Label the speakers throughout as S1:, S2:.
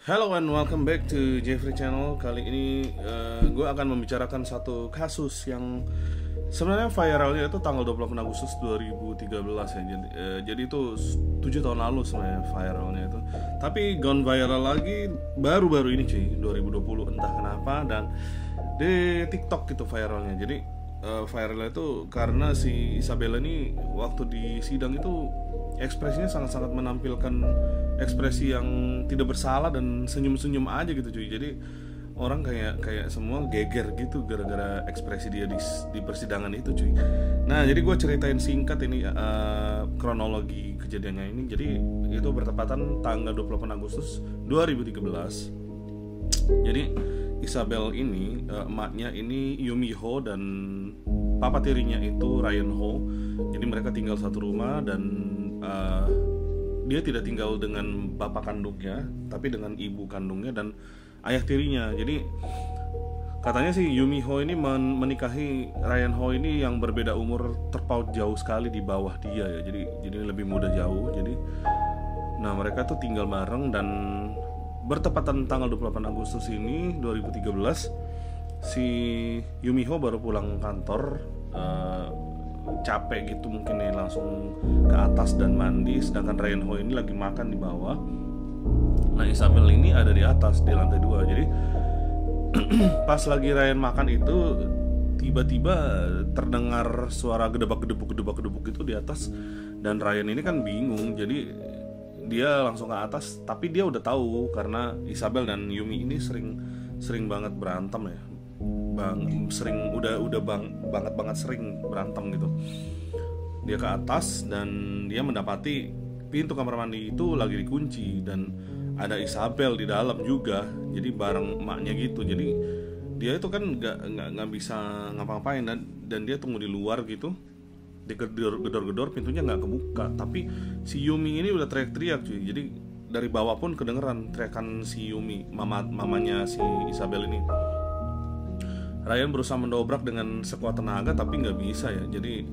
S1: Hello and welcome back to Jeffrey Channel. Kali ini gue akan membicarakan satu kasus yang sebenarnya viralnya itu tanggal 28 Agustus 2013 ya. Jadi itu 7 tahun lalu sebenarnya viralnya itu. Tapi gone viral lagi baru-baru ini cuy, 2020 entah kenapa, dan di TikTok gitu viralnya. Jadi viralnya itu karena si Isabella ini waktu di sidang itu ekspresinya sangat-sangat menampilkan ekspresi yang tidak bersalah dan senyum-senyum aja gitu cuy. Jadi orang kayak semua geger gitu gara-gara ekspresi dia di persidangan itu cuy. Nah, jadi gue ceritain singkat ini kronologi kejadiannya ini. Jadi itu bertepatan tanggal 28 Agustus 2013. Jadi Isabel ini emaknya ini Yumi Ho dan papa tirinya itu Ryan Ho. Jadi mereka tinggal satu rumah dan dia tidak tinggal dengan bapak kandungnya, tapi dengan ibu kandungnya dan ayah tirinya. Jadi katanya sih Yumi Ho ini menikahi Ryan Ho ini yang berbeda umur terpaut jauh sekali di bawah dia ya. Jadi lebih muda jauh. Jadi nah mereka tuh tinggal bareng dan bertepatan tanggal 28 Agustus ini 2013 si Yumi Ho baru pulang kantor, capek gitu mungkin ya, langsung ke atas dan mandi, sedangkan Ryan Ho ini lagi makan di bawah. Nah, Isabel ini ada di atas di lantai 2. Jadi pas lagi Ryan makan itu tiba-tiba terdengar suara gedebak-gedebuk gitu di atas, dan Ryan ini kan bingung. Jadi dia langsung ke atas, tapi dia udah tahu karena Isabel dan Yumi ini sering banget berantem ya. Banget sering berantem gitu. Dia ke atas dan dia mendapati pintu kamar mandi itu lagi dikunci dan ada Isabel di dalam juga. Jadi bareng emaknya gitu. Jadi dia itu kan nggak bisa ngapa-ngapain dan dia tunggu di luar gitu. Digedor-gedor pintunya nggak kebuka. Tapi si Yumi ini udah teriak-teriak cuy. Jadi dari bawah pun kedengeran teriakan si Yumi, mamanya si Isabel ini. Ryan berusaha mendobrak dengan sekuat tenaga tapi nggak bisa ya. Jadi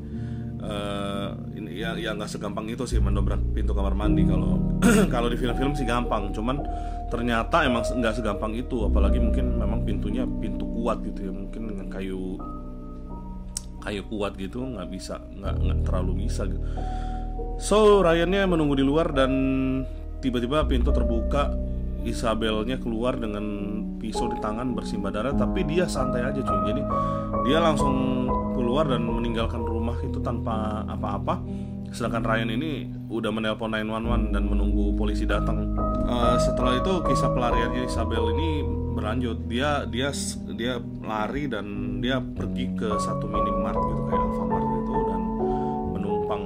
S1: ini ya nggak segampang itu sih mendobrak pintu kamar mandi. Kalau kalau di film-film sih gampang, cuman ternyata emang nggak segampang itu. Apalagi mungkin memang pintu kuat gitu ya, mungkin dengan kayu kuat gitu, nggak terlalu bisa gitu. So Ryannya menunggu di luar dan tiba-tiba pintu terbuka. Isabelnya keluar dengan pisau di tangan bersimbah darah, tapi dia santai aja cuy. Jadi dia langsung keluar dan meninggalkan rumah itu tanpa apa-apa. Sedangkan Ryan ini udah menelpon 911 dan menunggu polisi datang. Setelah itu kisah pelariannya Isabel ini berlanjut. Dia lari dan dia pergi ke satu minimart gitu kayak Alfamart gitu dan menumpang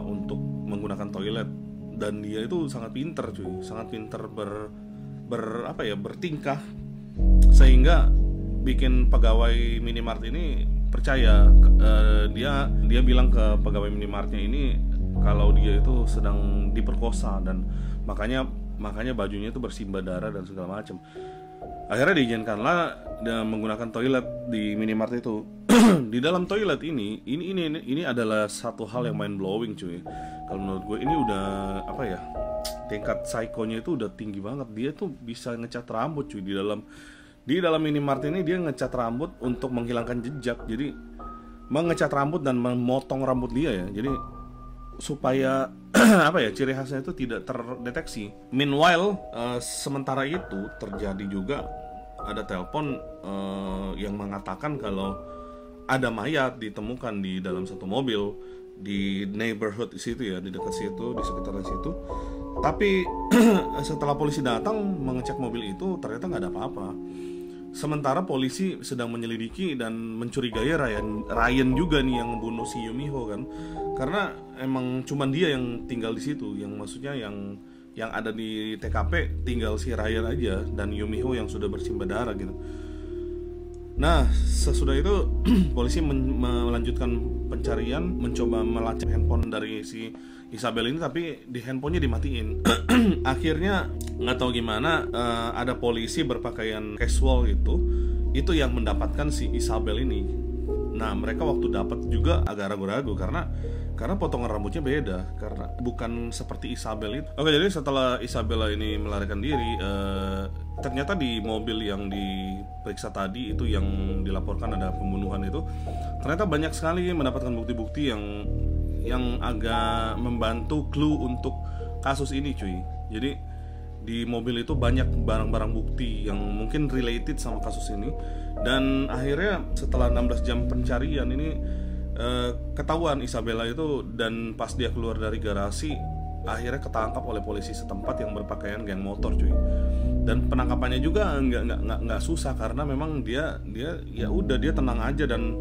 S1: untuk menggunakan toilet. Dan dia itu sangat pinter cuy, sangat pinter bertingkah sehingga bikin pegawai minimart ini percaya. Dia bilang ke pegawai minimartnya ini kalau dia itu sedang diperkosa dan makanya bajunya itu bersimbah darah dan segala macam. Akhirnya diizinkanlah dia menggunakan toilet di minimart itu. Di dalam toilet ini adalah satu hal yang mind blowing cuy. Kalau menurut gue ini udah tingkat psikonya itu udah tinggi banget. Dia tuh bisa ngecat rambut cuy di dalam minimart ini. Dia ngecat rambut untuk menghilangkan jejak. Jadi mengecat rambut dan memotong rambut dia ya. Jadi supaya ciri khasnya itu tidak terdeteksi. Meanwhile, sementara itu terjadi juga ada telepon yang mengatakan kalau ada mayat ditemukan di dalam satu mobil di neighborhood di situ ya, di dekat situ, di sekitaran situ. Tapi setelah polisi datang mengecek mobil itu ternyata nggak ada apa-apa. Sementara polisi sedang menyelidiki dan mencurigai Ryan juga nih yang membunuh si Yumi Ho kan, karena emang cuman dia yang tinggal di situ, yang maksudnya yang ada di TKP tinggal si Ryan aja dan Yumi Ho yang sudah bersimbah darah gitu. Nah, sesudah itu polisi melanjutkan pencarian, mencoba melacak handphone dari si Isabel ini, tapi di handphonenya dimatiin. Akhirnya nggak tahu gimana, ada polisi berpakaian casual itu yang mendapatkan si Isabel ini. Nah, mereka waktu dapat juga agak ragu-ragu karena potongan rambutnya beda, karena bukan seperti Isabel itu. Oke, jadi setelah Isabella ini melarikan diri, ternyata di mobil yang diperiksa tadi itu, yang dilaporkan ada pembunuhan itu, ternyata banyak sekali mendapatkan bukti-bukti yang agak membantu clue untuk kasus ini, cuy. Jadi di mobil itu banyak barang-barang bukti yang mungkin related sama kasus ini. Dan akhirnya setelah 16 jam pencarian ini ketahuan Isabella itu, dan pas dia keluar dari garasi akhirnya ketangkap oleh polisi setempat yang berpakaian geng motor, cuy. Dan penangkapannya juga nggak susah karena memang dia ya udah, dia tenang aja dan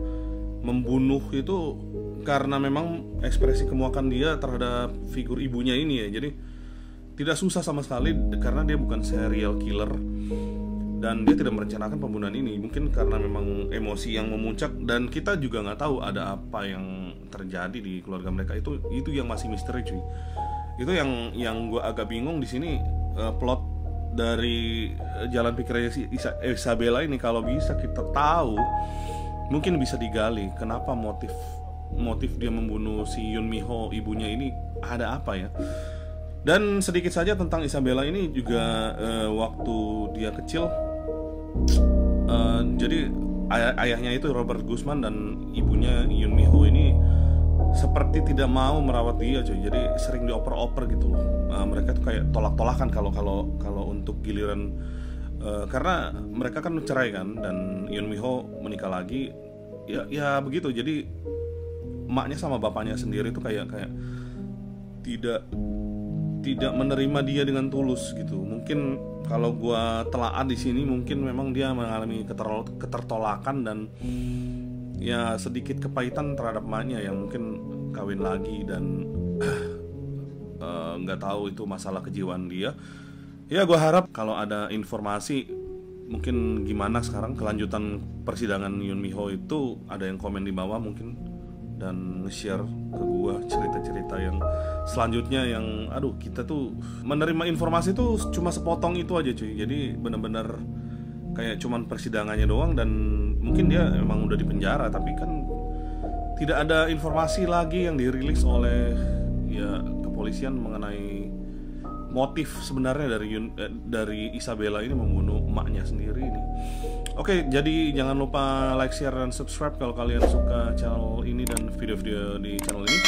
S1: membunuh itu karena memang ekspresi kemuakan dia terhadap figur ibunya ini ya. Jadi tidak susah sama sekali karena dia bukan serial killer dan dia tidak merencanakan pembunuhan ini. Mungkin karena memang emosi yang memuncak, dan kita juga nggak tahu ada apa yang terjadi di keluarga mereka. Itu yang masih misteri, cuy. Itu yang gue agak bingung di sini, plot dari jalan pikirnya si Isabella ini. Kalau bisa kita tahu, mungkin bisa digali kenapa motif dia membunuh si Yoon Mi Ho, ibunya ini, ada apa ya. Dan sedikit saja tentang Isabella ini juga, waktu dia kecil, jadi ayahnya itu Robert Guzman dan ibunya Yoon Mi Ho ini seperti tidak mau merawat dia, cuy. Jadi sering dioper-oper gitu loh. Mereka tuh kayak tolak-tolakan kalau untuk giliran, karena mereka kan cerai kan, dan Yoon Mi Ho menikah lagi. Ya begitu. Jadi emaknya sama bapaknya sendiri tuh kayak tidak menerima dia dengan tulus gitu. Mungkin kalau gua telaah di sini, mungkin memang dia mengalami ketertolakan dan ya sedikit kepahitan terhadap emaknya yang mungkin kawin lagi dan nggak tahu itu masalah kejiwaan dia. Ya gua harap kalau ada informasi mungkin gimana sekarang kelanjutan persidangan Yoon Mi Ho itu, ada yang komen di bawah mungkin dan nge-share ke gua cerita-cerita yang selanjutnya, yang kita tuh menerima informasi tuh cuma sepotong itu aja, cuy. Jadi benar-benar kayak cuman persidangannya doang, dan mungkin dia emang udah di penjara, tapi kan tidak ada informasi lagi yang dirilis oleh kepolisian mengenai motif sebenarnya dari Isabella ini membunuh emaknya sendiri ini. Oke, jadi jangan lupa like, share, dan subscribe kalau kalian suka channel ini dan video-video di channel ini.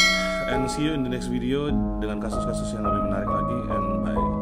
S1: And see you in the next video dengan kasus-kasus yang lebih menarik lagi. And